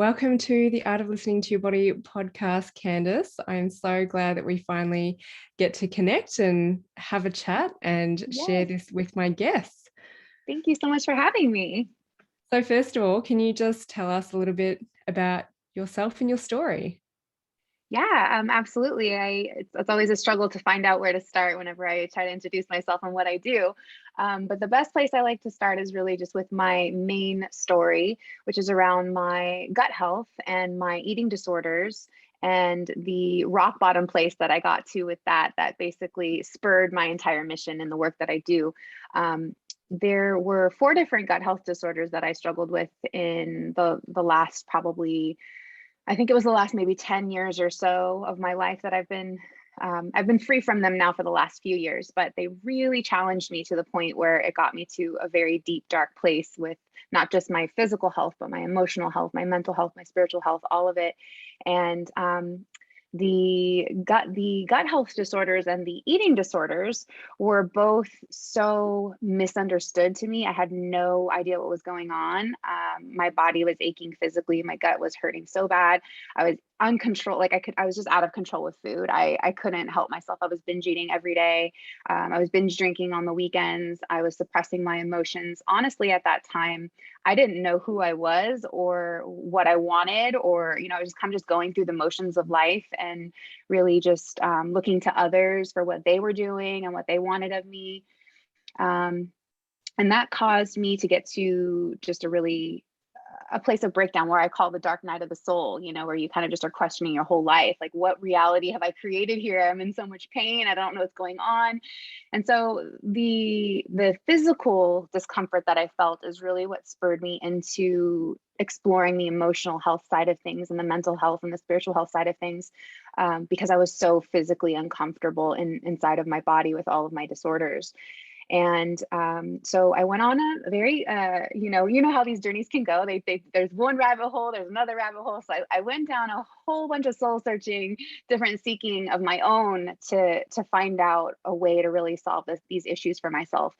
Welcome to the Art of Listening to Your Body podcast, Candace. I'm so glad that we finally get to connect and have a chat and share Yes, this with my guests. thank you so much for having me. So first of all, can you just tell us a little bit about yourself and your story? Yeah, absolutely. It's always a struggle to find out where to start whenever I try to introduce myself and what I do. But the best place I like to start is really just with my main story, which is around my gut health and my eating disorders and the rock bottom place that I got to with that basically spurred my entire mission in the work that I do. There were four different gut health disorders that I struggled with in the last probably, I think it was the last maybe 10 years or so of my life that I've been free from them now for the last few years, but they really challenged me to the point where it got me to a very deep, dark place with not just my physical health, but my emotional health, my mental health, my spiritual health, all of it. And the gut health disorders and the eating disorders were both so misunderstood to me. I had no idea what was going on. My body was aching physically. My gut was hurting so bad. I was uncontrolled. I was just out of control with food. I couldn't help myself. I was binge eating every day. I was binge drinking on the weekends. I was suppressing my emotions. Honestly, at that time, I didn't know who I was or what I wanted, or, I was just kind of just going through the motions of life and really just looking to others for what they were doing and what they wanted of me. And that caused me to get to just a place of breakdown where I call the dark night of the soul, where you kind of just are questioning your whole life. Like, what reality have I created here? I'm in so much pain. I don't know what's going on. And so the physical discomfort that I felt is really what spurred me into exploring the emotional health side of things and the mental health and the spiritual health side of things, because I was so physically uncomfortable inside of my body with all of my disorders. And so I went on a very, you know how these journeys can go. There's one rabbit hole, there's another rabbit hole. So I went down a whole bunch of soul searching, different seeking of my own to find out a way to really solve these issues for myself.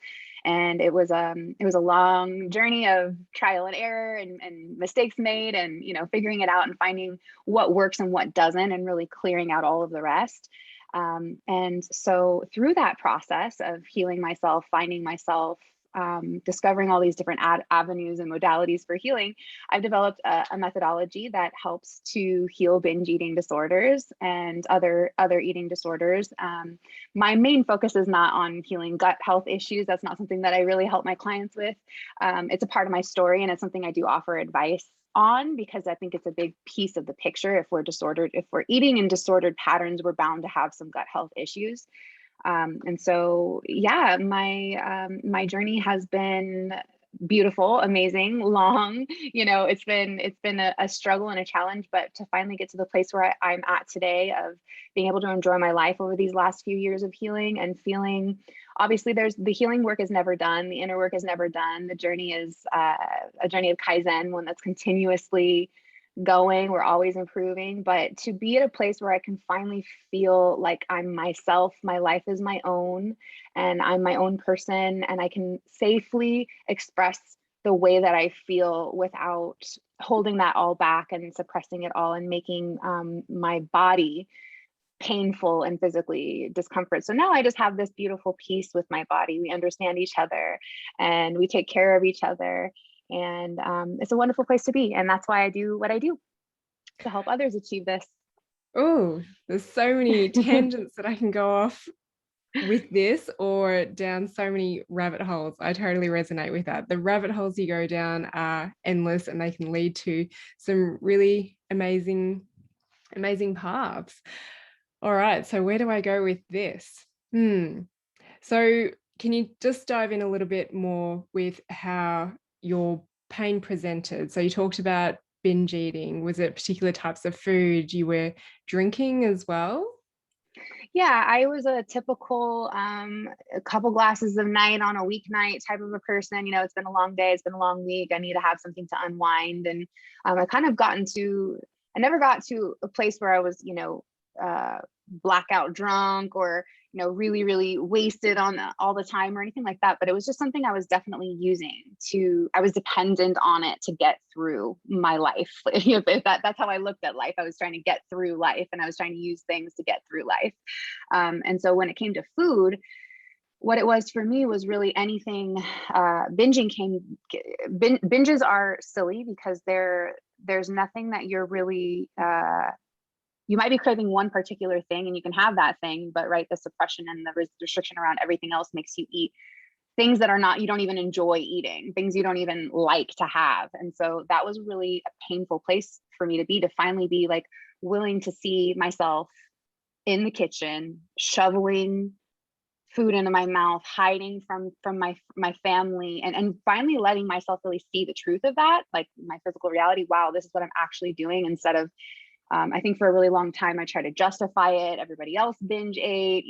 And it was a long journey of trial and error and mistakes made, and figuring it out and finding what works and what doesn't, and really clearing out all of the rest. And so through that process of healing myself, finding myself, discovering all these different avenues and modalities for healing, I've developed a methodology that helps to heal binge eating disorders and other eating disorders. My main focus is not on healing gut health issues. That's not something that I really help my clients with. It's a part of my story, and it's something I do offer advice on, because I think it's a big piece of the picture. If we're eating in disordered patterns, we're bound to have some gut health issues. And so, yeah, my journey has been beautiful, amazing, long. It's been a struggle and a challenge, but to finally get to the place where I'm at today, of being able to enjoy my life over these last few years of healing and feeling. Obviously, the healing work is never done. The inner work is never done. The journey is a journey of Kaizen, one that's continuously going. We're always improving, but to be at a place where I can finally feel like I'm myself, my life is my own, and I'm my own person, and I can safely express the way that I feel without holding that all back and suppressing it all, and making my body painful and physically discomfort. So now I just have this beautiful peace with my body. We understand each other and we take care of each other. And it's a wonderful place to be. And that's why I do what I do, to help others achieve this. Oh, there's so many tangents that I can go off with this, or down so many rabbit holes. I totally resonate with that. The rabbit holes you go down are endless, and they can lead to some really amazing paths. All right, so where do I go with this? So can you just dive in a little bit more with how your pain presented? So you talked about binge eating. Was it particular types of food you were drinking as well? Yeah, I was a typical a couple glasses of night on a weeknight type of a person. It's been a long day, it's been a long week. I need to have something to unwind. And I never got to a place where I was, blackout drunk, or, really, really wasted on all the time or anything like that. But it was just something I was definitely using I was dependent on it to get through my life. If that's how I looked at life. I was trying to get through life, and I was trying to use things to get through life. And so when it came to food, what it was for me was really anything. Binges are silly because there's nothing that you're really, you might be craving one particular thing and you can have that thing, but right, the suppression and the restriction around everything else makes you eat things that you don't even enjoy eating, things you don't even like to have. And so that was really a painful place for me to finally be like willing to see myself in the kitchen, shoveling food into my mouth, hiding from my family, and finally letting myself really see the truth of that, like my physical reality. Wow, this is what I'm actually doing, instead of I think for a really long time I tried to justify it. Everybody else binge ate,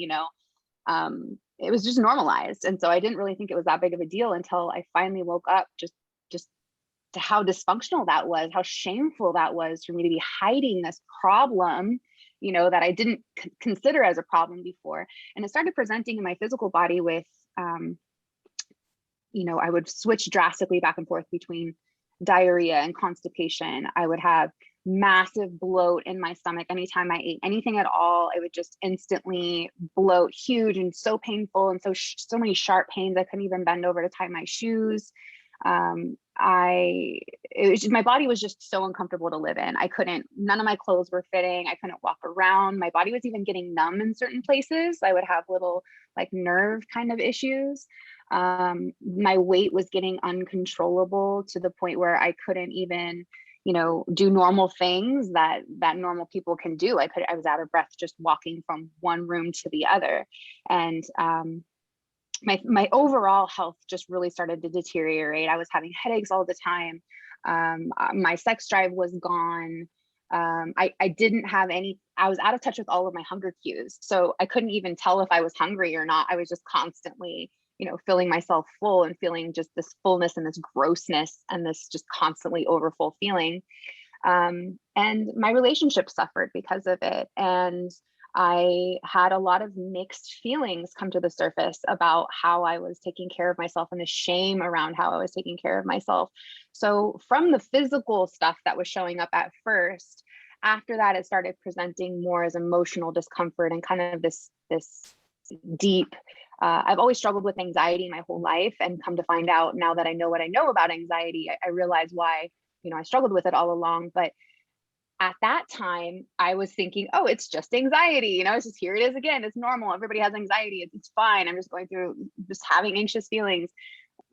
it was just normalized. And so I didn't really think it was that big of a deal until I finally woke up just to how dysfunctional that was, how shameful that was for me to be hiding this problem, that I didn't consider as a problem before. And it started presenting in my physical body with, I would switch drastically back and forth between diarrhea and constipation. I would have massive bloat in my stomach. Anytime I ate anything at all, it would just instantly bloat, huge and so painful. And so many sharp pains. I couldn't even bend over to tie my shoes. My body was just so uncomfortable to live in. None of my clothes were fitting. I couldn't walk around. My body was even getting numb in certain places. I would have little like nerve kind of issues. My weight was getting uncontrollable to the point where I couldn't even, do normal things that normal people can do. I was out of breath just walking from one room to the other. And, my overall health just really started to deteriorate. I was having headaches all the time. My sex drive was gone. I didn't have I was out of touch with all of my hunger cues. So I couldn't even tell if I was hungry or not. I was just constantly, filling myself full and feeling just this fullness and this grossness and this just constantly overfull feeling. And my relationship suffered because of it. And I had a lot of mixed feelings come to the surface about how I was taking care of myself and the shame around how I was taking care of myself. So from the physical stuff that was showing up at first, after that, it started presenting more as emotional discomfort and kind of this deep, I've always struggled with anxiety my whole life, and come to find out now that I know what I know about anxiety, I realize why, I struggled with it all along. But at that time, I was thinking, oh, it's just anxiety. It's just, here it is again. It's normal. Everybody has anxiety. It's fine. I'm just going through just having anxious feelings.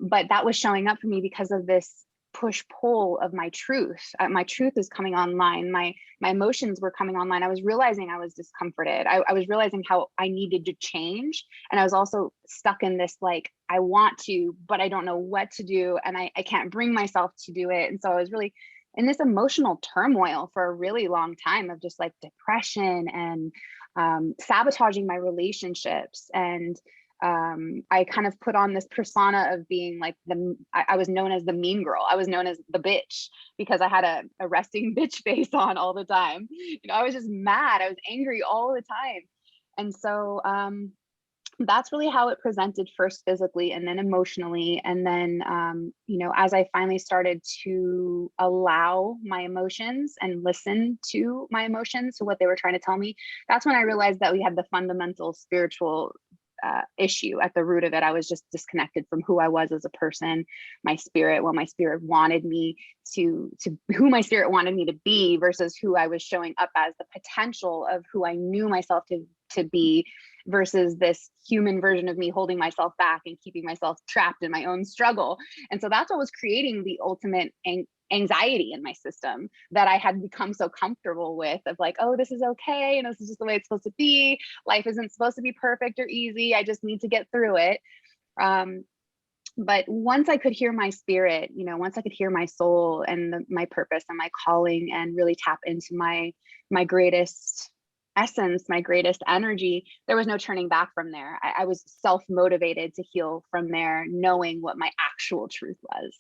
But that was showing up for me because of this push-pull of my truth. My truth is coming online. My emotions were coming online. I was realizing I was discomforted. I was realizing how I needed to change. And I was also stuck in this, like, I want to, but I don't know what to do. And I can't bring myself to do it. And so I was really in this emotional turmoil for a really long time of just like depression and sabotaging my relationships. And I kind of put on this persona of being like I was known as the mean girl. I was known as the bitch because I had a resting bitch face on all the time. I was just mad. I was angry all the time. And so that's really how it presented, first physically and then emotionally. And then, as I finally started to allow my emotions and listen to my emotions, to what they were trying to tell me, that's when I realized that we had the fundamental spiritual issue at the root of it. I was just disconnected from who I was as a person, my spirit, what my spirit wanted me to who my spirit wanted me to be versus who I was showing up as, the potential of who I knew myself to be, versus this human version of me holding myself back and keeping myself trapped in my own struggle. And so that's what was creating the ultimate anxiety in my system that I had become so comfortable with, of like, oh, this is okay. This is just the way it's supposed to be. Life isn't supposed to be perfect or easy. I just need to get through it. But once I could hear my spirit, once I could hear my soul and my purpose and my calling, and really tap into my greatest essence, my greatest energy, there was no turning back from there. I was self-motivated to heal from there, knowing what my actual truth was.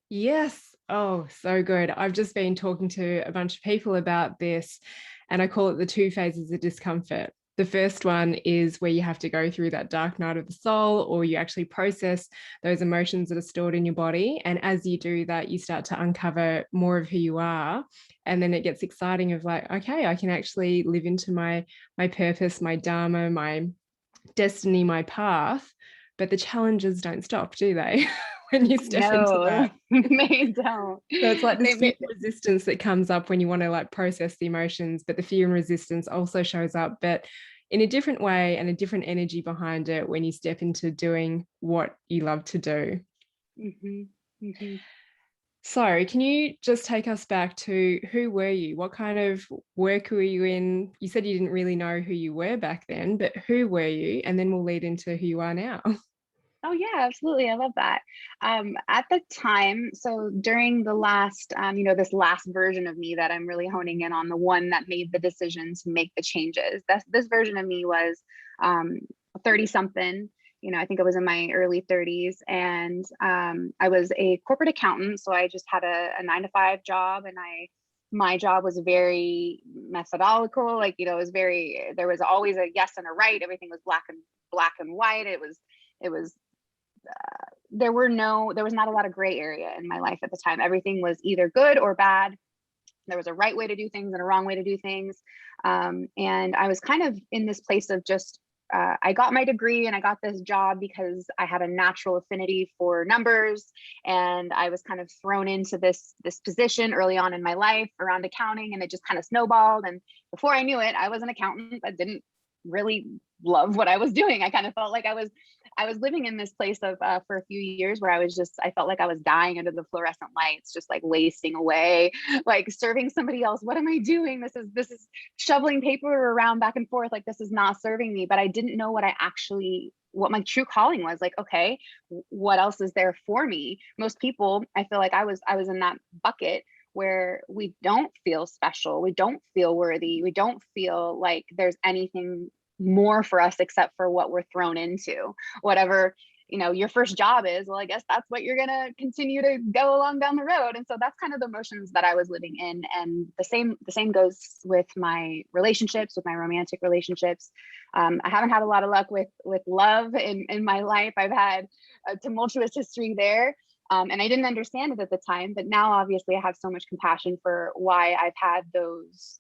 Yes. Oh, so good. I've just been talking to a bunch of people about this, and I call it the 2 phases of discomfort. The first one is where you have to go through that dark night of the soul, or you actually process those emotions that are stored in your body. And as you do that, you start to uncover more of who you are. And then it gets exciting of like, okay, I can actually live into my purpose, my dharma, my destiny, my path. But the challenges don't stop, do they? When you step into that. They don't. So it's like this fear and resistance that comes up when you want to like process the emotions, but the fear and resistance also shows up, but in a different way and a different energy behind it when you step into doing what you love to do. Mm-hmm. Mm-hmm. So can you just take us back to who were you? What kind of work were you in? You said you didn't really know who you were back then, but who were you? And then we'll lead into who you are now. Oh yeah, absolutely. I love that. At the time, so during the last, this last version of me that I'm really honing in on, the one that made the decision to make the changes. This version of me was 30 something. I think I was in my early 30s, and I was a corporate accountant. So I just had a 9-to-5 job, and my job was very methodological. Like, it was there was always a yes and a right. Everything was black and white. It was there was not a lot of gray area in my life at the time. Everything was either good or bad. There was a right way to do things and a wrong way to do things. And I was kind of in this place of just, I got my degree and I got this job because I had a natural affinity for numbers. And I was kind of thrown into this position early on in my life around accounting, and it just kind of snowballed. And before I knew it, I was an accountant that didn't really love what I was doing. I kind of felt like I was living in this place of for a few years where I felt like I was dying under the fluorescent lights, just like wasting away, like serving somebody else. What am I doing? This is shoveling paper around back and forth. Like, this is not serving me. But I didn't know what my true calling was. Like, okay, what else is there for me? Most people, I feel like I was in that bucket where we don't feel special. We don't feel worthy. We don't feel like there's anything more for us except for what we're thrown into. Whatever, your first job is, well, I guess that's what you're going to continue to go along down the road. And so that's kind of the emotions that I was living in. And the same goes with my relationships, with my romantic relationships. I haven't had a lot of luck with love in my life. I've had a tumultuous history there. And I didn't understand it at the time, but now obviously I have so much compassion for why I've had those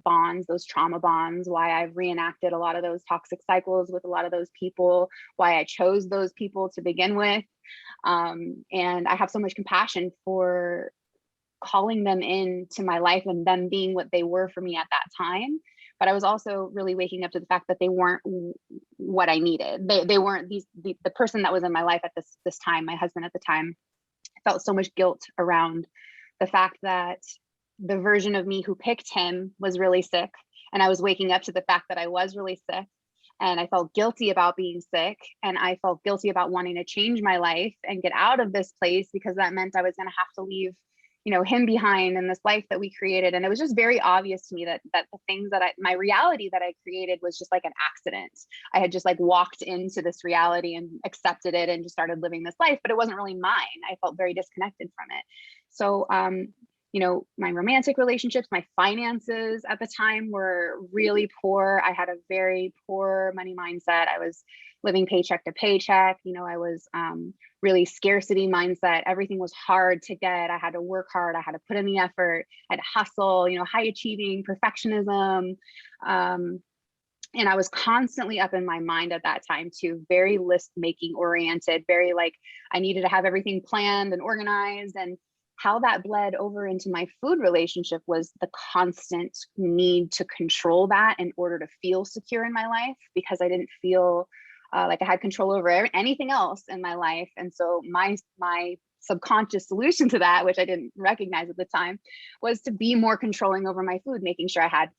bonds, those trauma bonds, why I've reenacted a lot of those toxic cycles with a lot of those people, why I chose those people to begin with. And I have so much compassion for calling them into my life and them being what they were for me at that time. But I was also really waking up to the fact that they weren't what I needed. They weren't the person that was in my life at this time. My husband at the time, felt so much guilt around the fact that the version of me who picked him was really sick. And I was waking up to the fact that I was really sick. And I felt guilty about being sick. And I felt guilty about wanting to change my life and get out of this place, because that meant I was going to have to leave, him behind in this life that we created. And it was just very obvious to me that the things my reality that I created was just like an accident. I had just like walked into this reality and accepted it and just started living this life, but it wasn't really mine. I felt very disconnected from it. So, my romantic relationships, my finances at the time were really poor. I had a very poor money mindset. I was living paycheck to paycheck. I was really scarcity mindset. Everything was hard to get. I had to work hard. I had to put in the effort. I had to hustle, high achieving, perfectionism. And I was constantly up in my mind at that time too, very list making oriented, very like I needed to have everything planned and organized. And how that bled over into my food relationship was the constant need to control that in order to feel secure in my life, because I didn't feel like I had control over anything else in my life. And so my subconscious solution to that, which I didn't recognize at the time, was to be more controlling over my food, making sure I had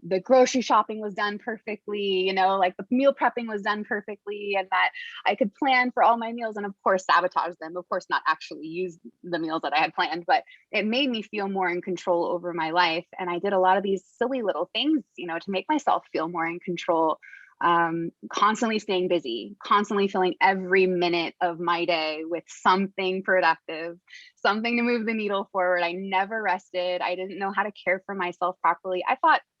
the grocery shopping was done perfectly, like the meal prepping was done perfectly, and that I could plan for all my meals and of course sabotage them, of course not actually use the meals that I had planned, but it made me feel more in control over my life. And I did a lot of these silly little things, to make myself feel more in control constantly staying busy, constantly filling every minute of my day with something productive, something to move the needle forward. I never rested. I didn't know how to care for myself properly.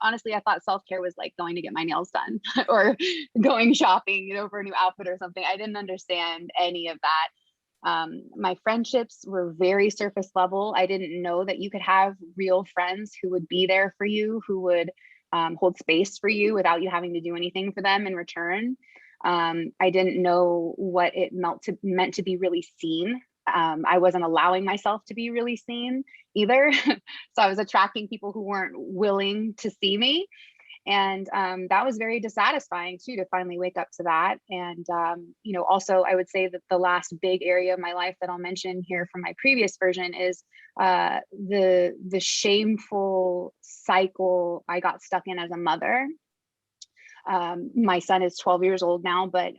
Honestly, I thought self-care was like going to get my nails done or going shopping, for a new outfit or something. I didn't understand any of that. My friendships were very surface level. I didn't know that you could have real friends who would be there for you, who would hold space for you without you having to do anything for them in return. I didn't know what it meant to be really seen. I wasn't allowing myself to be really seen either. So I was attracting people who weren't willing to see me. And that was very dissatisfying too, to finally wake up to that. And, also I would say that the last big area of my life that I'll mention here from my previous version is the shameful cycle I got stuck in as a mother. My son is 12 years old now, but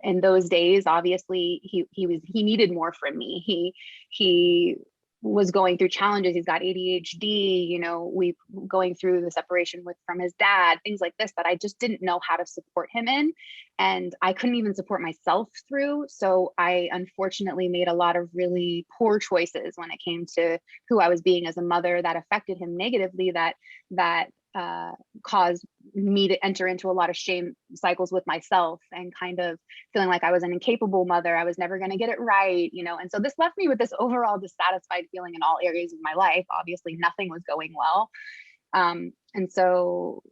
in those days, obviously he needed more from me. He was going through challenges. He's got ADHD, we going through the separation from his dad, things like this that I just didn't know how to support him in. And I couldn't even support myself through. So I unfortunately made a lot of really poor choices when it came to who I was being as a mother that affected him negatively, that caused me to enter into a lot of shame cycles with myself and kind of feeling like I was an incapable mother. I was never going to get it right, And so this left me with this overall dissatisfied feeling in all areas of my life. Obviously, nothing was going well. And so,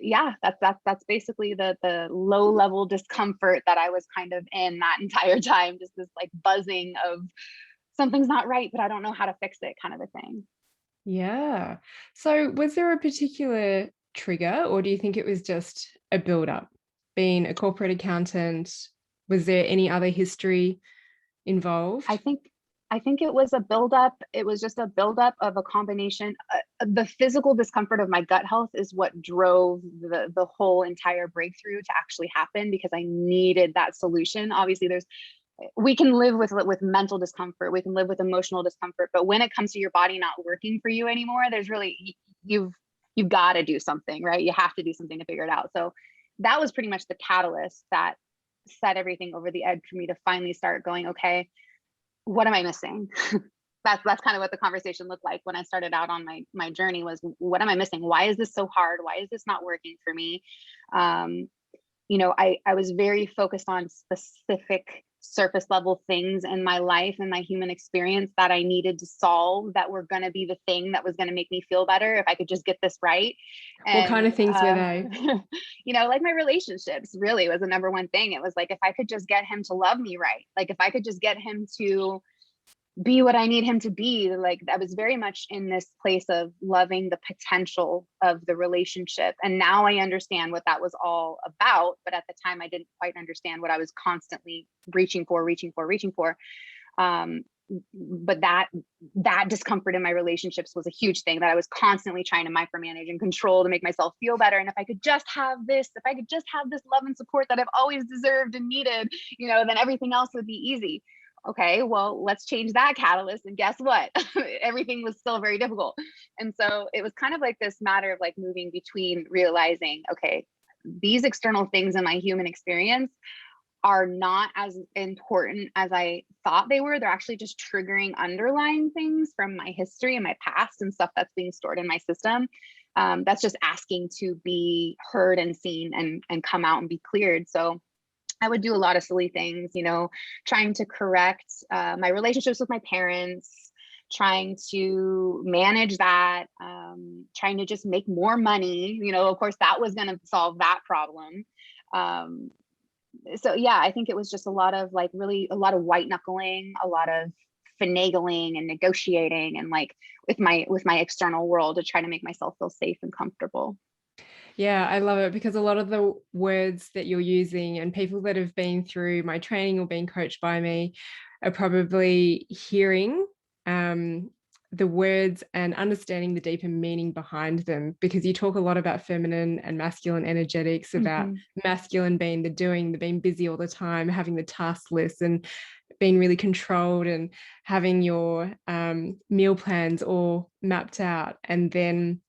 yeah, that's basically the low level discomfort that I was kind of in that entire time, just this like buzzing of something's not right, but I don't know how to fix it kind of a thing. Yeah. So was there a particular trigger, or do you think it was just a build-up? Being a corporate accountant, was there any other history involved? I think it was a buildup. It was just a buildup of a combination. The physical discomfort of my gut health is what drove the whole entire breakthrough to actually happen, because I needed that solution. Obviously, we can live with mental discomfort, we can live with emotional discomfort, but when it comes to your body not working for you anymore, there's really, you've got to do something, right? You have to do something to figure it out. So that was pretty much the catalyst that set everything over the edge for me to finally start going, okay, what am I missing? That's kind of what the conversation looked like when I started out on my journey, was what am I missing? Why is this so hard? Why is this not working for me? I was very focused on specific surface level things in my life and my human experience that I needed to solve, that were going to be the thing that was going to make me feel better if I could just get this right. And, what kind of things were they? Like my relationships really was the number one thing. It was like, if I could just get him to love me right, like if I could just get him to be what I need him to be. Like I was very much in this place of loving the potential of the relationship. And now I understand what that was all about. But at the time I didn't quite understand what I was constantly reaching for. But that discomfort in my relationships was a huge thing that I was constantly trying to micromanage and control to make myself feel better. And if I could just have this love and support that I've always deserved and needed, then everything else would be easy. Okay, well, let's change that catalyst. And guess what? Everything was still very difficult. And so it was kind of like this matter of like moving between realizing, okay, these external things in my human experience are not as important as I thought they were. They're actually just triggering underlying things from my history and my past and stuff that's being stored in my system. That's just asking to be heard and seen and come out and be cleared. So I would do a lot of silly things, trying to correct my relationships with my parents, trying to manage that, trying to just make more money. Of course, that was going to solve that problem. So yeah, I think it was just a lot of white knuckling, a lot of finagling and negotiating, and like with my external world to try to make myself feel safe and comfortable. Yeah, I love it, because a lot of the words that you're using, and people that have been through my training or been coached by me, are probably hearing the words and understanding the deeper meaning behind them, because you talk a lot about feminine and masculine energetics, about masculine being the doing, the being busy all the time, having the task list and being really controlled, and having your meal plans all mapped out, and then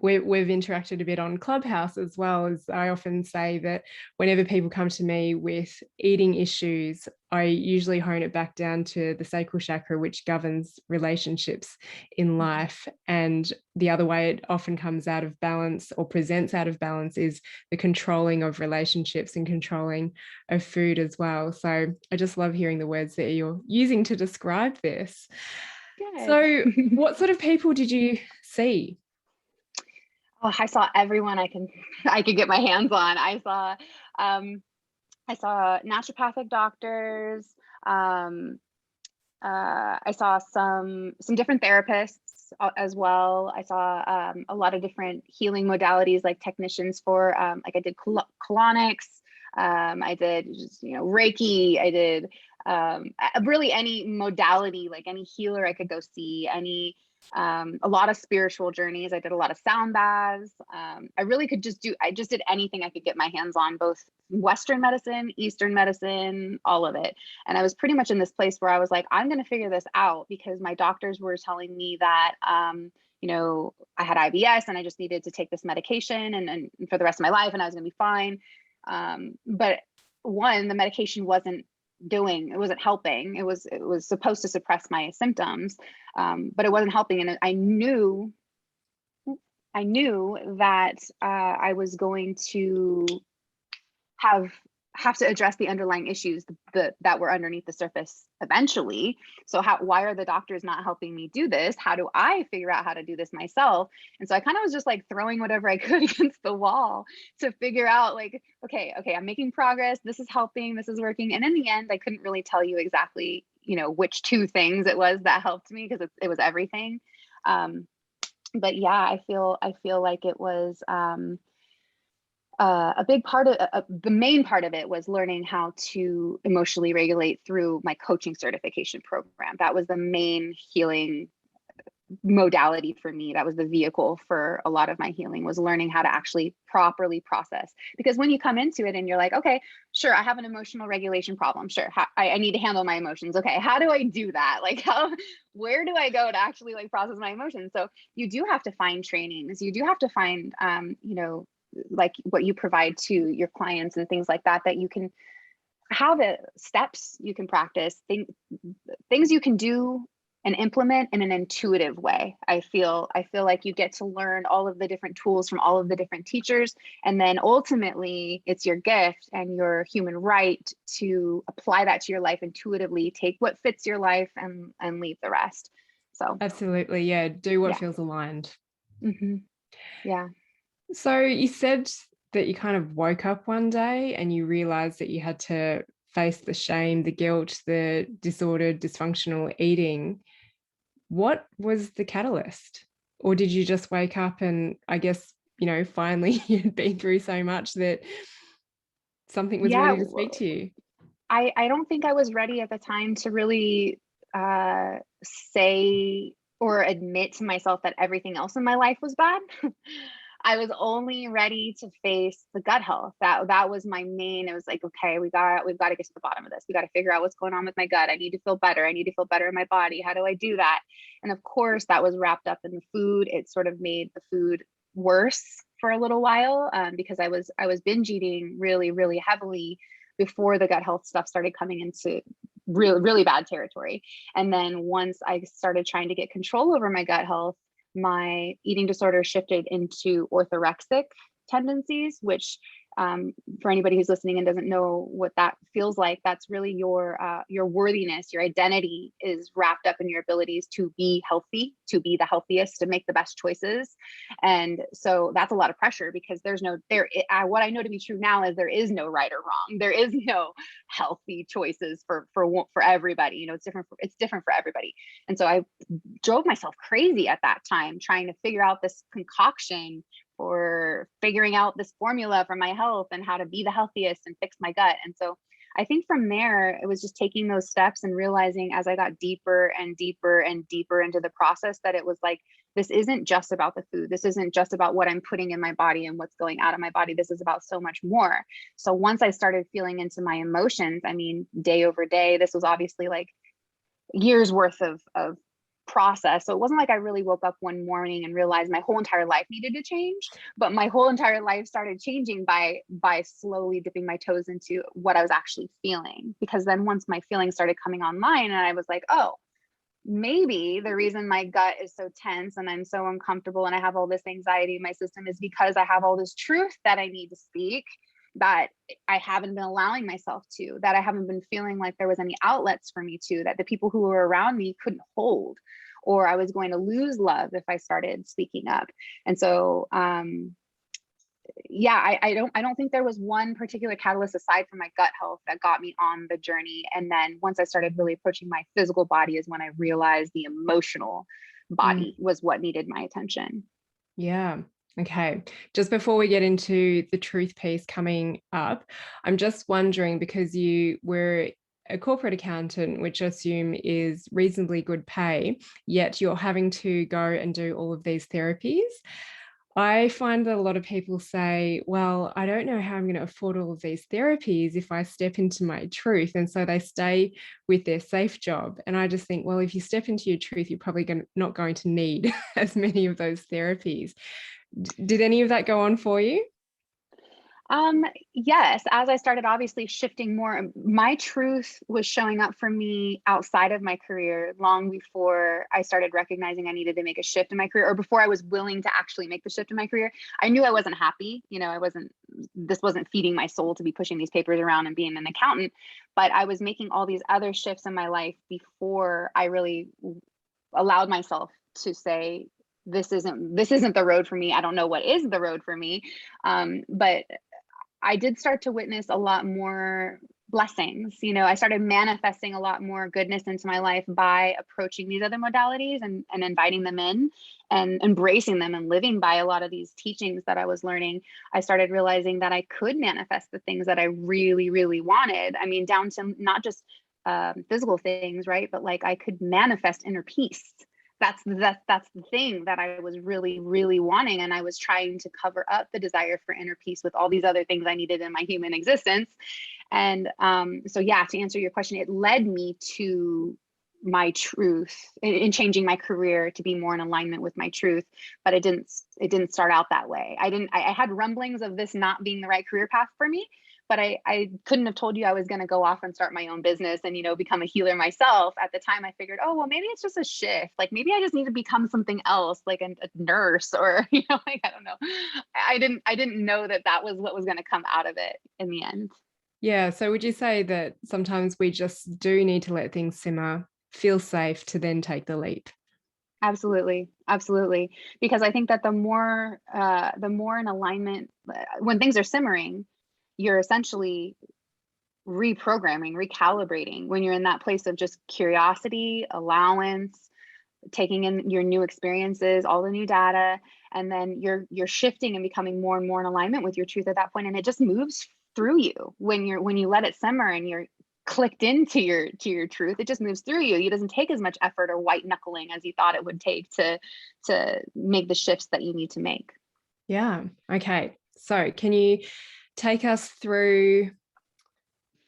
we've interacted a bit on Clubhouse as well. As I often say that whenever people come to me with eating issues, I usually hone it back down to the sacral chakra, which governs relationships in life. And the other way it often comes out of balance or presents out of balance is the controlling of relationships and controlling of food as well. So I just love hearing the words that you're using to describe this. Good. So what sort of people did you see? Oh, I saw everyone I could get my hands on. I saw naturopathic doctors. I saw some different therapists as well. I saw a lot of different healing modalities, like technicians for like I did colonics. I did just, Reiki. I did really any modality, like any healer I could go see, a lot of spiritual journeys. I did a lot of sound baths. I just did anything I could get my hands on, both Western medicine, Eastern medicine, all of it. And I was pretty much in this place where I was like, I'm going to figure this out, because my doctors were telling me that, I had IBS and I just needed to take this medication and for the rest of my life, and I was going to be fine. But one, the medication wasn't helping. It was supposed to suppress my symptoms, but it wasn't helping. And I knew that I was going to have to address the underlying issues that were underneath the surface eventually. So why are the doctors not helping me do this? How do I figure out how to do this myself? And so I kind of was just like throwing whatever I could against the wall to figure out, like, okay, I'm making progress. This is helping. This is working. And in the end, I couldn't really tell you exactly, which two things it was that helped me, because it was everything. But yeah, I feel like it was, a big part of the main part of it was learning how to emotionally regulate through my coaching certification program. That was the main healing modality for me. That was the vehicle for a lot of my healing, was learning how to actually properly process. Because when you come into it and you're like, okay, sure, I have an emotional regulation problem. Sure, I need to handle my emotions. Okay, how do I do that? Like, where do I go to actually like process my emotions? So you do have to find trainings. You do have to find, like what you provide to your clients and things like that you can have steps you can practice, things you can do and implement in an intuitive way. I feel like you get to learn all of the different tools from all of the different teachers, and then ultimately it's your gift and your human right to apply that to your life intuitively, take what fits your life and leave the rest. So Absolutely, yeah, do what feels aligned. Mm-hmm. Yeah. So you said that you kind of woke up one day and you realized that you had to face the shame, the guilt, the disordered, dysfunctional eating. What was the catalyst? Or did you just wake up and I guess, finally you'd been through so much that something was ready to speak to you? I don't think I was ready at the time to really say or admit to myself that everything else in my life was bad. I was only ready to face the gut health. That was my main. It was like, okay, we've got to get to the bottom of this. We got to figure out what's going on with my gut. I need to feel better. I need to feel better in my body. How do I do that? And of course, that was wrapped up in the food. It sort of made the food worse for a little while, because I was binge eating really, really heavily before the gut health stuff started coming into really, really bad territory. And then once I started trying to get control over my gut health, my eating disorder shifted into orthorexic tendencies, which for anybody who's listening and doesn't know what that feels like, that's really your worthiness, your identity is wrapped up in your abilities to be healthy, to be the healthiest, to make the best choices. And so that's a lot of pressure, because what I know to be true now is there is no right or wrong. There is no healthy choices for everybody. It's different for everybody. And so I drove myself crazy at that time trying to figure out this concoction or figuring out this formula for my health and how to be the healthiest and fix my gut. And so I think from there, it was just taking those steps and realizing as I got deeper and deeper and deeper into the process that it was like, this isn't just about the food. This isn't just about what I'm putting in my body and what's going out of my body. This is about so much more. So once I started feeling into my emotions, I mean, day over day, this was obviously like years worth of process. So it wasn't like I really woke up one morning and realized my whole entire life needed to change, but my whole entire life started changing by slowly dipping my toes into what I was actually feeling. Because then once my feelings started coming online, and I was like, oh, maybe the reason my gut is so tense and I'm so uncomfortable and I have all this anxiety in my system is because I have all this truth that I need to speak, that I haven't been allowing myself to, that I haven't been feeling like there was any outlets for me to, that the people who were around me couldn't hold, or I was going to lose love if I started speaking up. And so, yeah, I don't think there was one particular catalyst aside from my gut health that got me on the journey. And then once I started really approaching my physical body is when I realized the emotional body was what needed my attention. Yeah. Okay. Just before we get into the truth piece coming up, I'm just wondering, because you were a corporate accountant, which I assume is reasonably good pay, yet you're having to go and do all of these therapies. I find that a lot of people say, well, I don't know how I'm going to afford all of these therapies if I step into my truth. And so they stay with their safe job. And I just think, well, if you step into your truth, you're probably not going to need as many of those therapies. Did any of that go on for you? Yes, as I started obviously shifting more, my truth was showing up for me outside of my career long before I started recognizing I needed to make a shift in my career, or before I was willing to actually make the shift in my career. I knew I wasn't happy. This wasn't feeding my soul to be pushing these papers around and being an accountant, but I was making all these other shifts in my life before I really allowed myself to say, this isn't the road for me. I don't know what is the road for me. But I did start to witness a lot more blessings. I started manifesting a lot more goodness into my life by approaching these other modalities and inviting them in and embracing them and living by a lot of these teachings that I was learning. I started realizing that I could manifest the things that I really, really wanted. I mean, down to not just physical things, right? But like I could manifest inner peace. That's the thing that I was really, really wanting. And I was trying to cover up the desire for inner peace with all these other things I needed in my human existence. And so, yeah, to answer your question, it led me to my truth in changing my career to be more in alignment with my truth. But it didn't start out that way. I had rumblings of this not being the right career path for me, but I couldn't have told you I was going to go off and start my own business and, become a healer myself. At the time, I figured, oh, well, maybe it's just a shift. Like maybe I just need to become something else, like a nurse or, like, I don't know. I didn't know that was what was going to come out of it in the end. Yeah. So would you say that sometimes we just do need to let things simmer, feel safe to then take the leap? Absolutely. Absolutely. Because I think that the more in alignment, when things are simmering, you're essentially reprogramming, recalibrating when you're in that place of just curiosity, allowance, taking in your new experiences, all the new data, and then you're shifting and becoming more and more in alignment with your truth at that point. And it just moves through you when you let it simmer and you're clicked into your truth. It just moves through you. It doesn't take as much effort or white knuckling as you thought it would take to make the shifts that you need to make. Yeah. Okay. So can you take us through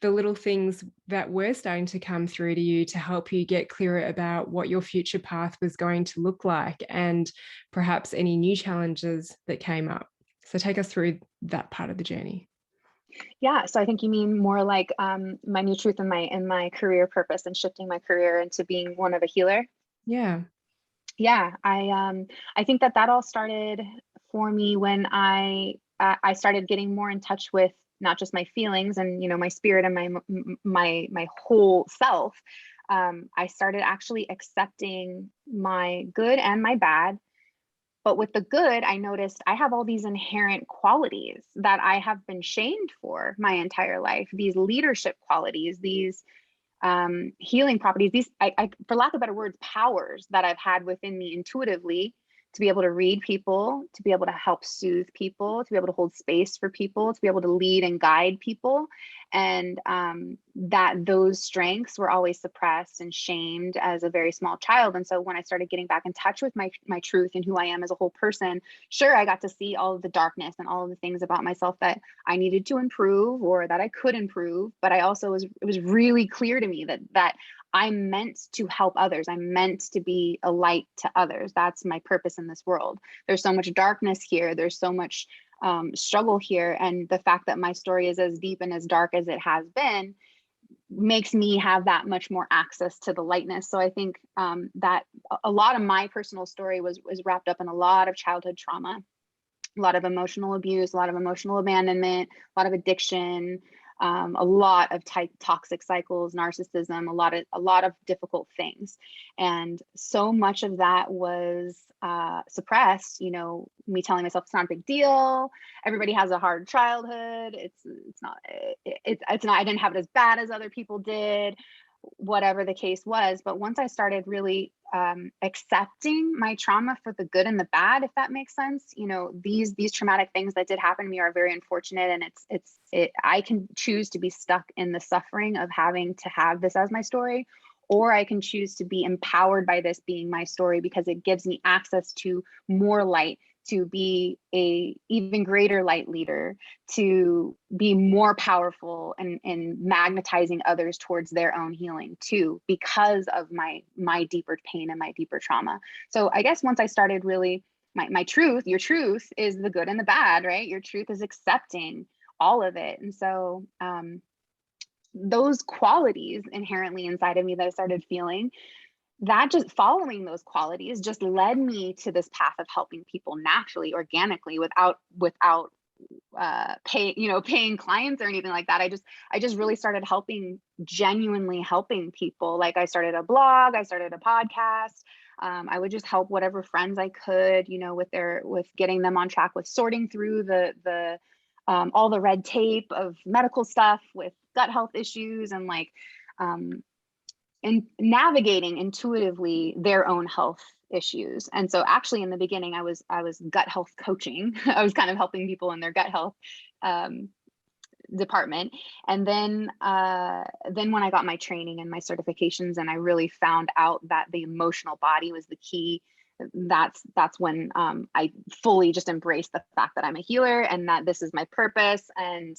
the little things that were starting to come through to you to help you get clearer about what your future path was going to look like, and perhaps any new challenges that came up? So take us through that part of the journey. Yeah, so I think you mean more like my new truth in my career purpose and shifting my career into being one of a healer. Yeah. Yeah, I think that all started for me when I started getting more in touch with not just my feelings and my spirit and my whole self. I started actually accepting my good and my bad. But with the good, I noticed I have all these inherent qualities that I have been shamed for my entire life. These leadership qualities, these healing properties, these, for lack of better words, powers that I've had within me intuitively to be able to read people, to be able to help soothe people, to be able to hold space for people, to be able to lead and guide people. and that those strengths were always suppressed and shamed as a very small child. And so when I started getting back in touch with my truth and who I am as a whole person, sure, I got to see all of the darkness and all of the things about myself that I needed to improve or that I could improve. But I also it was really clear to me that I'm meant to help others. I'm meant to be a light to others. That's my purpose in this world. There's so much darkness here. There's so much struggle here. And the fact that my story is as deep and as dark as it has been makes me have that much more access to the lightness. So I think that a lot of my personal story was wrapped up in a lot of childhood trauma, a lot of emotional abuse, a lot of emotional abandonment, a lot of addiction, a lot of toxic cycles, narcissism, a lot of difficult things. And so much of that was suppressed, you know, me telling myself it's not a big deal. Everybody has a hard childhood. It's not, I didn't have it as bad as other people did, whatever the case was. But once I started really accepting my trauma for the good and the bad, if that makes sense, you know, these traumatic things that did happen to me are very unfortunate, and I can choose to be stuck in the suffering of having to have this as my story, or I can choose to be empowered by this being my story because it gives me access to more light, to be a even greater light leader, to be more powerful and magnetizing others towards their own healing too, because of my deeper pain and my deeper trauma. So I guess once I started really, my truth, your truth is the good and the bad, right? Your truth is accepting all of it. And so those qualities inherently inside of me that I started feeling, that just following those qualities just led me to this path of helping people naturally, organically, without paying clients or anything like that. I just really started genuinely helping people. Like I started a blog, I started a podcast. I would just help whatever friends I could, you know, with getting them on track with sorting through the all the red tape of medical stuff with gut health issues and and navigating intuitively their own health issues. And so actually in the beginning, I was gut health coaching. I was kind of helping people in their gut health department. And then when I got my training and my certifications, and I really found out that the emotional body was the key, that's when I fully just embraced the fact that I'm a healer and that this is my purpose. And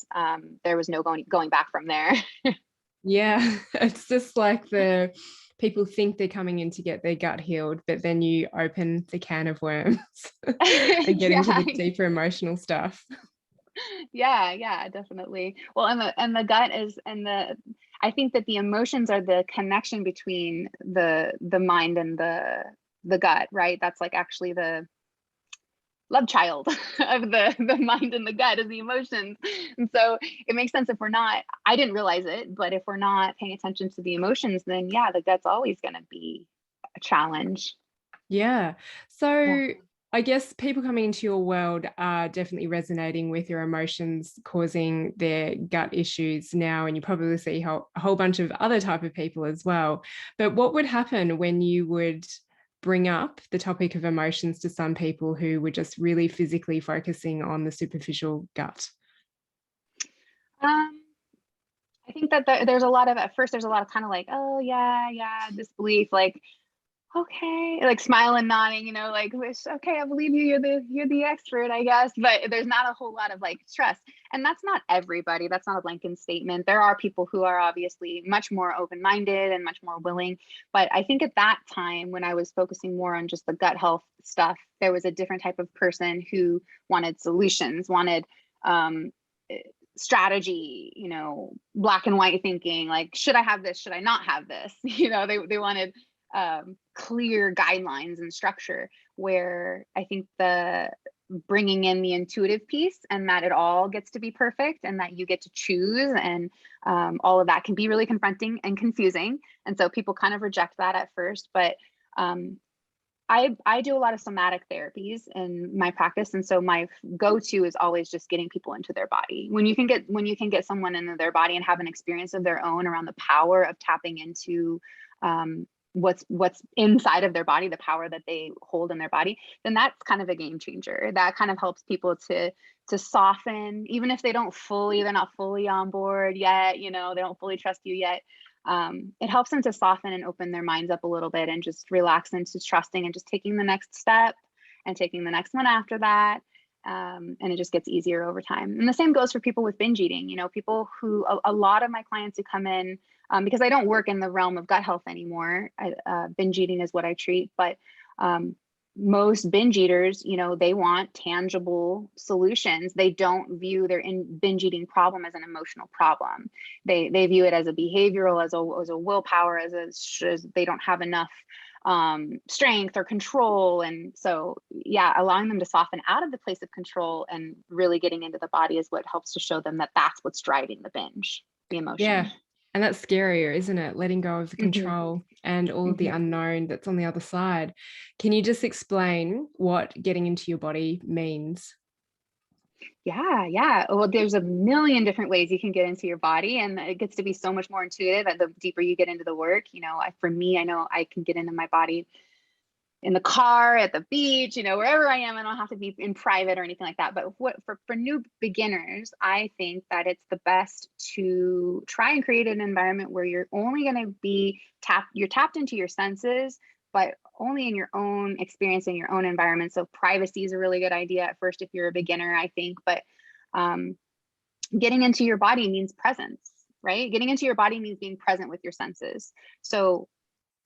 there was no going back from there. Yeah, it's just like the people think they're coming in to get their gut healed, but then you open the can of worms and get into the deeper emotional stuff. Yeah, definitely. Well, and the gut is, I think that the emotions are the connection between the mind and the gut, right? That's like actually the love child of the mind and the gut is the emotions. And so it makes sense I didn't realize it, but if we're not paying attention to the emotions, then yeah, the gut's always going to be a challenge. Yeah. So I guess people coming into your world are definitely resonating with your emotions causing their gut issues now, and you probably see a whole bunch of other type of people as well. But what would happen when you would bring up the topic of emotions to some people who were just really physically focusing on the superficial gut? I think that there's a lot of, at first there's a lot of kind of like, oh yeah, disbelief, like, okay, like smile and nodding, you know, like, okay, I believe you, you're the expert, I guess. But there's not a whole lot of like trust. And that's not everybody. That's not a blanket statement. There are people who are obviously much more open-minded and much more willing. But I think at that time, when I was focusing more on just the gut health stuff, there was a different type of person who wanted solutions, wanted strategy, you know, black and white thinking, like, should I have this? Should I not have this? You know, they wanted clear guidelines and structure, where I think the bringing in the intuitive piece and that it all gets to be perfect and that you get to choose, and all of that can be really confronting and confusing. And so people kind of reject that at first, but I do a lot of somatic therapies in my practice. And so my go-to is always just getting people into their body. When you can get someone into their body and have an experience of their own around the power of tapping into what's inside of their body, the power that they hold in their body, then that's kind of a game changer. That kind of helps people to soften, even if they're not fully on board yet, they don't fully trust you yet. It helps them to soften and open their minds up a little bit and just relax into trusting and just taking the next step and taking the next one after that. And it just gets easier over time. And the same goes for people with binge eating, people who, a lot of my clients who come in, because I don't work in the realm of gut health anymore. Binge eating is what I treat, but most binge eaters, they want tangible solutions. They don't view their binge eating problem as an emotional problem. They view it as a behavioral, as a willpower, as they don't have enough strength or control. And so, allowing them to soften out of the place of control and really getting into the body is what helps to show them that that's what's driving the binge, the emotion. Yeah. And that's scarier, isn't it? Letting go of the control and all of the unknown that's on the other side. Can you just explain what getting into your body means? Yeah. Well, there's a million different ways you can get into your body, and it gets to be so much more intuitive the deeper you get into the work. For me, I know I can get into my body in the car, at the beach, wherever I am. I don't have to be in private or anything like that. But for new beginners, I think that it's the best to try and create an environment where you're only going to be tapped into your senses, but only in your own experience, in your own environment. So privacy is a really good idea at first if you're a beginner, I think. But getting into your body means presence, right? Getting into your body means being present with your senses. So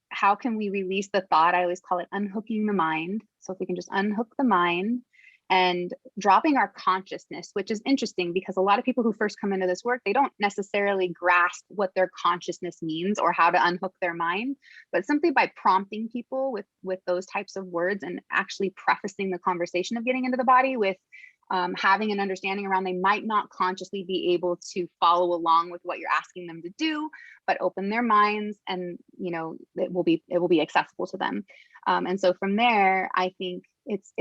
how can we release the thought? I always call it unhooking the mind. So if we can just unhook the mind and dropping our consciousness, which is interesting because a lot of people who first come into this work, they don't necessarily grasp what their consciousness means or how to unhook their mind. But simply by prompting people with those types of words and actually prefacing the conversation of getting into the body with having an understanding around, they might not consciously be able to follow along with what you're asking them to do, but open their minds, and it will be accessible to them. And so from there, I think it's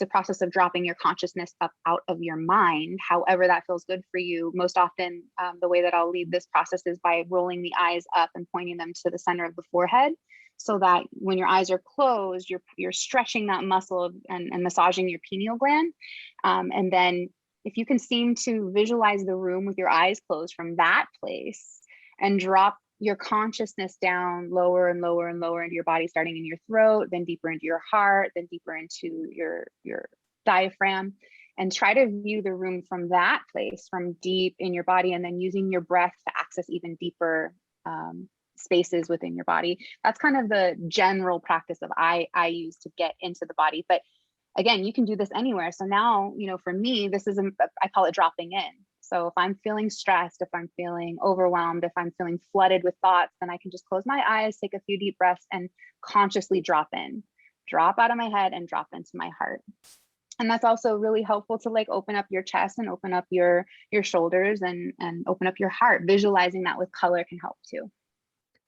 a process of dropping your consciousness up out of your mind, however that feels good for you. Most often, the way that I'll lead this process is by rolling the eyes up and pointing them to the center of the forehead, so that when your eyes are closed, you're stretching that muscle and massaging your pineal gland. And then if you can seem to visualize the room with your eyes closed from that place and drop your consciousness down lower and lower and lower into your body, starting in your throat, then deeper into your heart, then deeper into your diaphragm, and try to view the room from that place, from deep in your body, and then using your breath to access even deeper spaces within your body. That's kind of the general practice of I use to get into the body. But again, you can do this anywhere. So now, for me, I call it dropping in. So if I'm feeling stressed, if I'm feeling overwhelmed, if I'm feeling flooded with thoughts, then I can just close my eyes, take a few deep breaths, and consciously drop out of my head and drop into my heart. And that's also really helpful to open up your chest and open up your shoulders and open up your heart. Visualizing that with color can help too.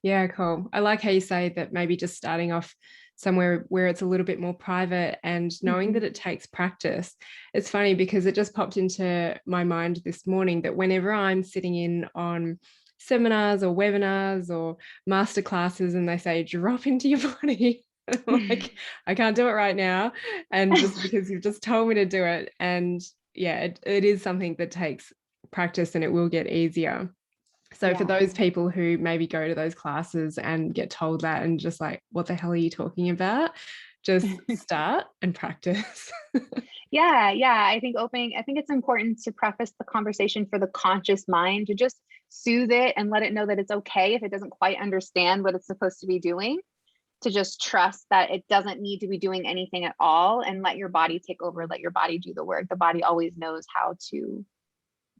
Yeah, cool. I like how you say that maybe just starting off somewhere where it's a little bit more private and knowing that it takes practice. It's funny because it just popped into my mind this morning that whenever I'm sitting in on seminars or webinars or masterclasses and they say, drop into your body, I'm like, I can't do it right now. And just because you've just told me to do it. And yeah, it is something that takes practice and it will get easier. So for those people who maybe go to those classes and get told that and just like, what the hell are you talking about? Just start and practice. Yeah. I think it's important to preface the conversation for the conscious mind to just soothe it and let it know that it's okay if it doesn't quite understand what it's supposed to be doing, to just trust that it doesn't need to be doing anything at all, and let your body take over, let your body do the work. The body always knows how to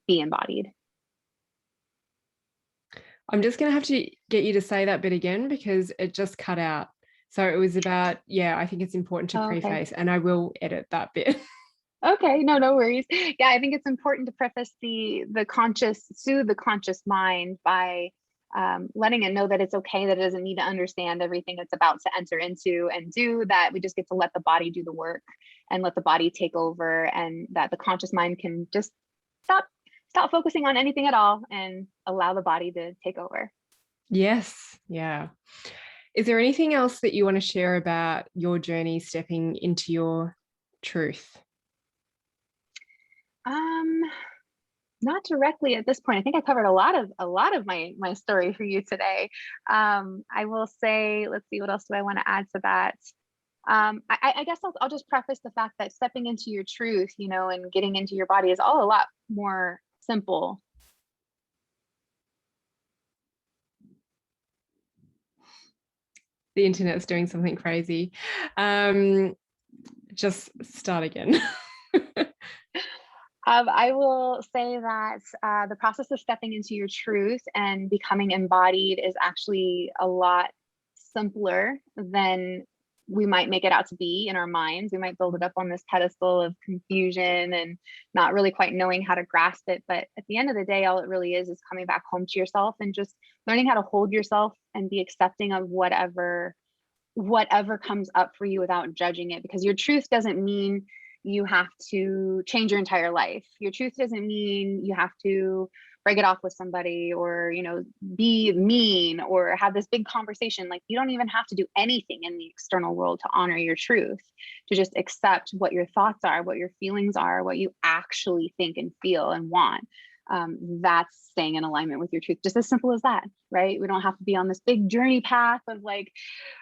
be embodied. I'm just going to have to get you to say that bit again because it just cut out. So it was about, I think it's important to preface, and I will edit that bit. Okay, no worries. Yeah, I think it's important to preface soothe the conscious mind by letting it know that it's okay, that it doesn't need to understand everything it's about to enter into and do, that we just get to let the body do the work and let the body take over, and that the conscious mind can just stop focusing on anything at all and allow the body to take over. Yes. Yeah. Is there anything else that you want to share about your journey stepping into your truth? Not directly at this point. I think I covered a lot of my story for you today. I will say, let's see, what else do I want to add to that? I guess I'll just preface the fact that stepping into your truth, and getting into your body is all a lot more simple. The internet's doing something crazy. Just start again. I will say that the process of stepping into your truth and becoming embodied is actually a lot simpler than we might make it out to be in our minds. We might build it up on this pedestal of confusion and not really quite knowing how to grasp it. But at the end of the day, all it really is coming back home to yourself and just learning how to hold yourself and be accepting of whatever comes up for you without judging it. Because your truth doesn't mean you have to change your entire life. Your truth doesn't mean you have to break it off with somebody or, be mean or have this big conversation. Like, you don't even have to do anything in the external world to honor your truth, to just accept what your thoughts are, what your feelings are, what you actually think and feel and want. That's staying in alignment with your truth. Just as simple as that, right? We don't have to be on this big journey path of like,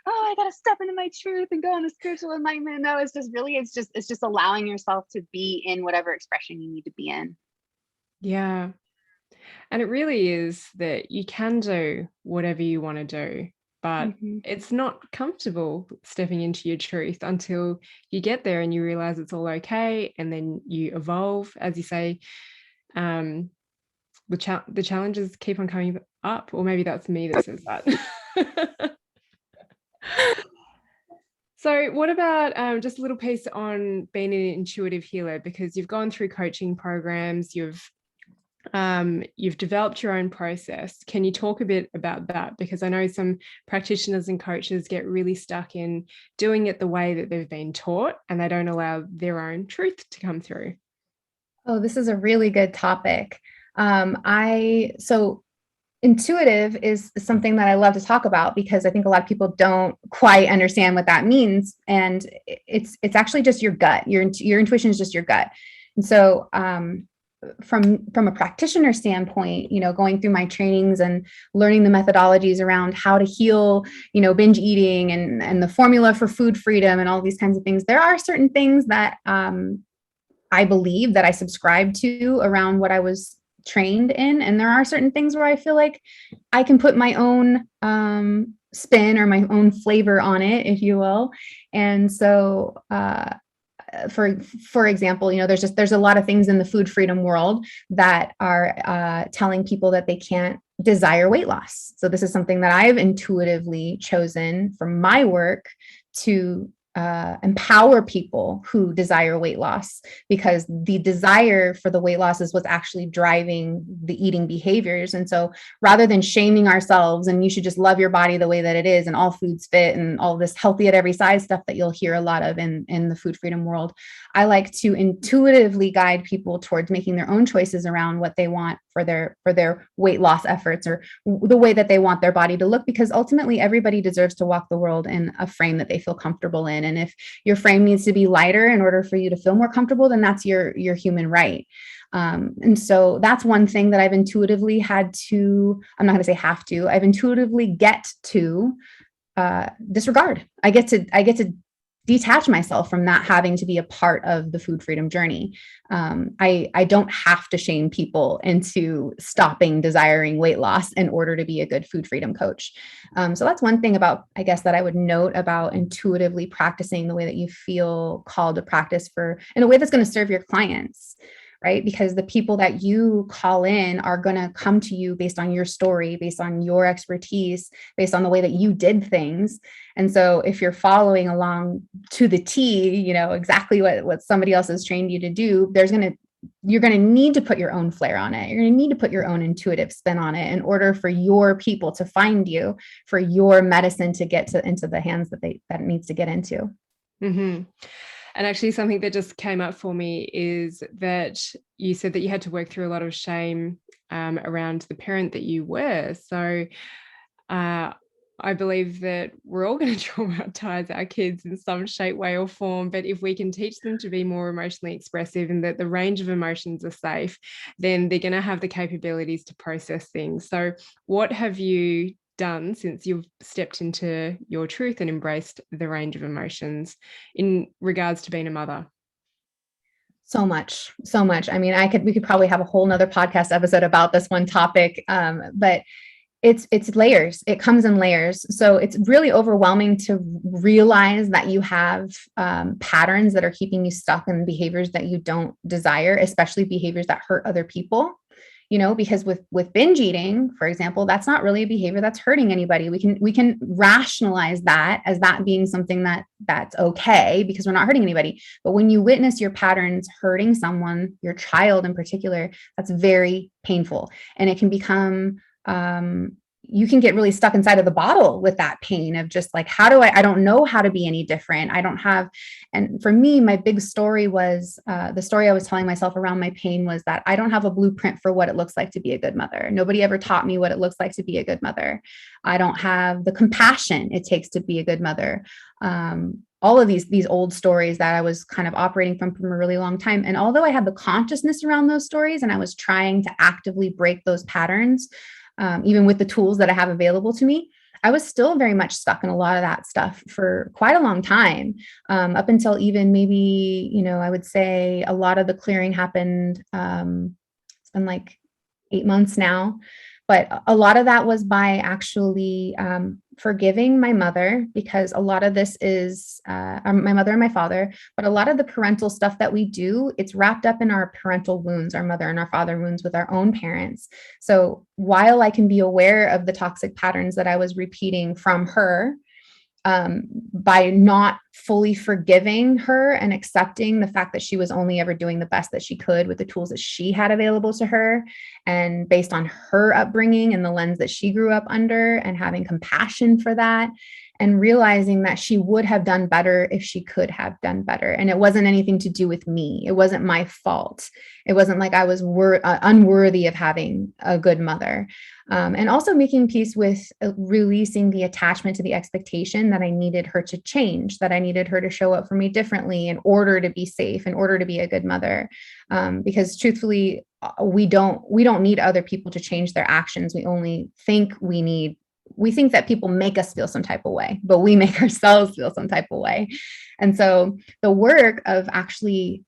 oh, I got to step into my truth and go on the spiritual enlightenment. No, it's just allowing yourself to be in whatever expression you need to be in. Yeah. And it really is that you can do whatever you want to do, but it's not comfortable stepping into your truth until you get there and you realize it's all okay. And then you evolve, as you say. The challenges keep on coming up, or maybe that's me that says that. So what about just a little piece on being an intuitive healer, because you've gone through coaching programs, you've developed your own process. Can you talk a bit about that? Because I know some practitioners and coaches get really stuck in doing it the way that they've been taught, and they don't allow their own truth to come through. Oh, this is a really good topic. So intuitive is something that I love to talk about because I think a lot of people don't quite understand what that means. And it's actually just your gut. Your intuition is just your gut. And so from a practitioner standpoint, going through my trainings and learning the methodologies around how to heal, binge eating and the formula for food freedom and all these kinds of things, there are certain things that I believe that I subscribe to around what I was trained in. And there are certain things where I feel like I can put my own spin or my own flavor on it, if you will. And so, for example, there's a lot of things in the food freedom world that are telling people that they can't desire weight loss. So this is something that I've intuitively chosen from my work to empower people who desire weight loss, because the desire for the weight loss is what's actually driving the eating behaviors. And so rather than shaming ourselves and you should just love your body the way that it is and all foods fit and all this healthy at every size stuff that you'll hear a lot of in the food freedom world, I like to intuitively guide people towards making their own choices around what they want for their weight loss efforts or the way that they want their body to look, because ultimately everybody deserves to walk the world in a frame that they feel comfortable in. And if your frame needs to be lighter in order for you to feel more comfortable, then that's your human right. And so that's one thing that I've intuitively had to, I'm not going to say have to, I've intuitively get to disregard. I get to detach myself from that having to be a part of the food freedom journey. I don't have to shame people into stopping desiring weight loss in order to be a good food freedom coach. So that's one thing about, I guess, that I would note about intuitively practicing the way that you feel called to practice in a way that's going to serve your clients. Right? Because the people that you call in are going to come to you based on your story, based on your expertise, based on the way that you did things. And so if you're following along to the T, exactly what somebody else has trained you to do, you're going to need to put your own flair on it. You're going to need to put your own intuitive spin on it in order for your people to find you, for your medicine to get into the hands that it needs to get into. Mm-hmm. And actually something that just came up for me is that you said that you had to work through a lot of shame around the parent that you were. So I believe that we're all going to traumatize our kids in some shape, way, or form. But if we can teach them to be more emotionally expressive and that the range of emotions are safe, then they're going to have the capabilities to process things. So, what have you done since you've stepped into your truth and embraced the range of emotions in regards to being a mother? So much, so much. I mean, we could probably have a whole nother podcast episode about this one topic. But it's layers. It comes in layers. So it's really overwhelming to realize that you have patterns that are keeping you stuck in behaviors that you don't desire, especially behaviors that hurt other people. Because with binge eating, for example, that's not really a behavior that's hurting anybody. We can rationalize that as that being something that's okay because we're not hurting anybody. But when you witness your patterns hurting someone, your child in particular, that's very painful. And it can become you can get really stuck inside of the bottle with that pain of just like, I don't know how to be any different. And for me, my big story was, the story I was telling myself around my pain was that I don't have a blueprint for what it looks like to be a good mother. Nobody ever taught me what it looks like to be a good mother. I don't have the compassion it takes to be a good mother. All of these old stories that I was kind of operating from a really long time. And although I had the consciousness around those stories and I was trying to actively break those patterns, even with the tools that I have available to me, I was still very much stuck in a lot of that stuff for quite a long time, up until even maybe, I would say a lot of the clearing happened. It's been like 8 months now, but a lot of that was by actually forgiving my mother, because a lot of this is my mother and my father, but a lot of the parental stuff that we do, it's wrapped up in our parental wounds, our mother and our father wounds with our own parents. So while I can be aware of the toxic patterns that I was repeating from her, by not fully forgiving her and accepting the fact that she was only ever doing the best that she could with the tools that she had available to her, and based on her upbringing and the lens that she grew up under, and having compassion for that, and realizing that she would have done better if she could have done better. And it wasn't anything to do with me. It wasn't my fault. It wasn't like I was unworthy of having a good mother. And also making peace with releasing the attachment to the expectation that I needed her to change, that I needed her to show up for me differently in order to be safe, in order to be a good mother. Because truthfully, we don't need other people to change their actions. We think that people make us feel some type of way, but we make ourselves feel some type of way. And so the work of actually,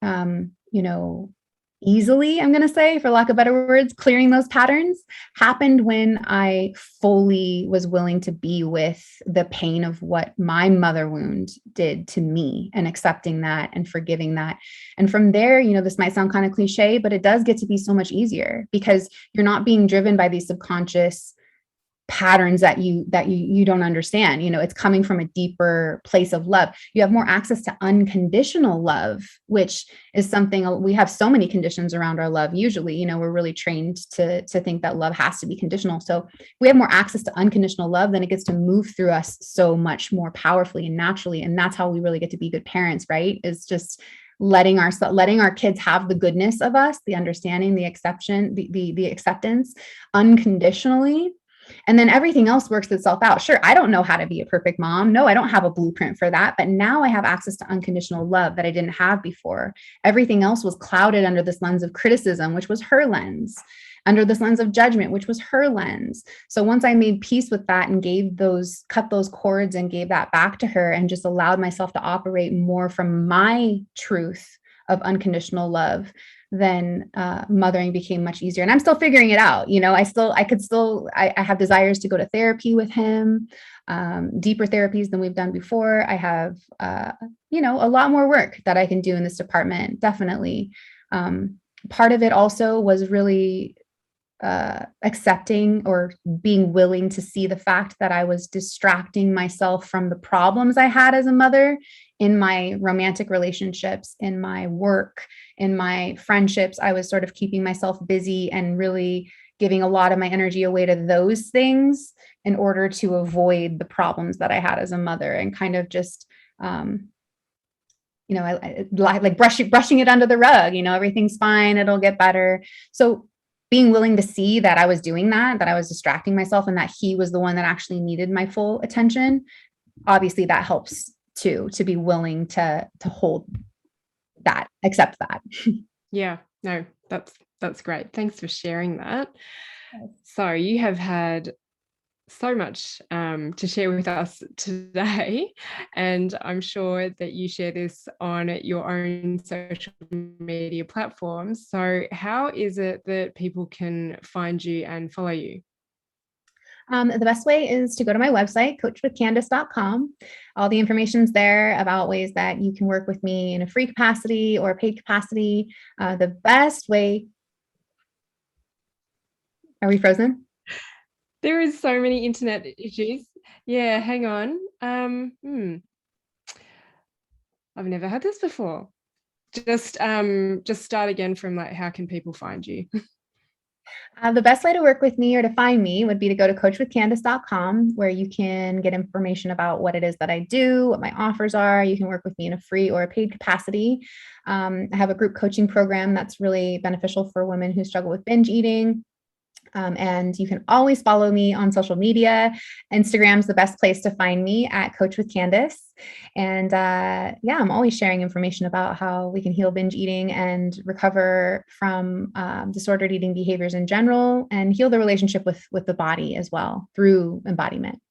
easily, I'm going to say, for lack of better words, clearing those patterns happened when I fully was willing to be with the pain of what my mother wound did to me, and accepting that and forgiving that. And from there, this might sound kind of cliche, but it does get to be so much easier because you're not being driven by these subconscious patterns that you don't understand. It's coming from a deeper place of love. You have more access to unconditional love, which is something we have so many conditions around our love. Usually, we're really trained to think that love has to be conditional. So we have more access to unconditional love, then it gets to move through us so much more powerfully and naturally. And that's how we really get to be good parents, right? Is just letting our kids have the goodness of us, the understanding, the exception, the acceptance unconditionally. And then everything else works itself out. Sure, I don't know how to be a perfect mom. No, I don't have a blueprint for that. But now I have access to unconditional love that I didn't have before. Everything else was clouded under this lens of criticism, which was her lens, under this lens of judgment, which was her lens. So once I made peace with that and cut those cords and gave that back to her, and just allowed myself to operate more from my truth of unconditional love, then mothering became much easier. And I'm still figuring it out. I have desires to go to therapy with him, deeper therapies than we've done before. I have, a lot more work that I can do in this department. Definitely. Part of it also was really accepting or being willing to see the fact that I was distracting myself from the problems I had as a mother in my romantic relationships, in my work, in my friendships. I was sort of keeping myself busy and really giving a lot of my energy away to those things in order to avoid the problems that I had as a mother, and kind of just, I like brushing it under the rug, everything's fine, it'll get better. So being willing to see that I was doing that I was distracting myself, and that he was the one that actually needed my full attention. Obviously that helps too, to be willing to hold that, accept that. Yeah, no, that's great. Thanks for sharing that. So you have had so much to share with us today, and I'm sure that you share this on your own social media platforms. So how is it that people can find you and follow you? The best way is to go to my website, coachwithcandace.com. All the information's there about ways that you can work with me in a free capacity or a paid capacity. The best way. Are we frozen? There is so many internet issues. Yeah, hang on. I've never had this before. Just start again from like, how can people find you? The best way to work with me or to find me would be to go to coachwithcandace.com, where you can get information about what it is that I do, what my offers are. You can work with me in a free or a paid capacity. I have a group coaching program that's really beneficial for women who struggle with binge eating. And you can always follow me on social media. Instagram's the best place to find me, at Coach with Candace. And yeah, I'm always sharing information about how we can heal binge eating and recover from disordered eating behaviors in general, and heal the relationship with the body as well through embodiment.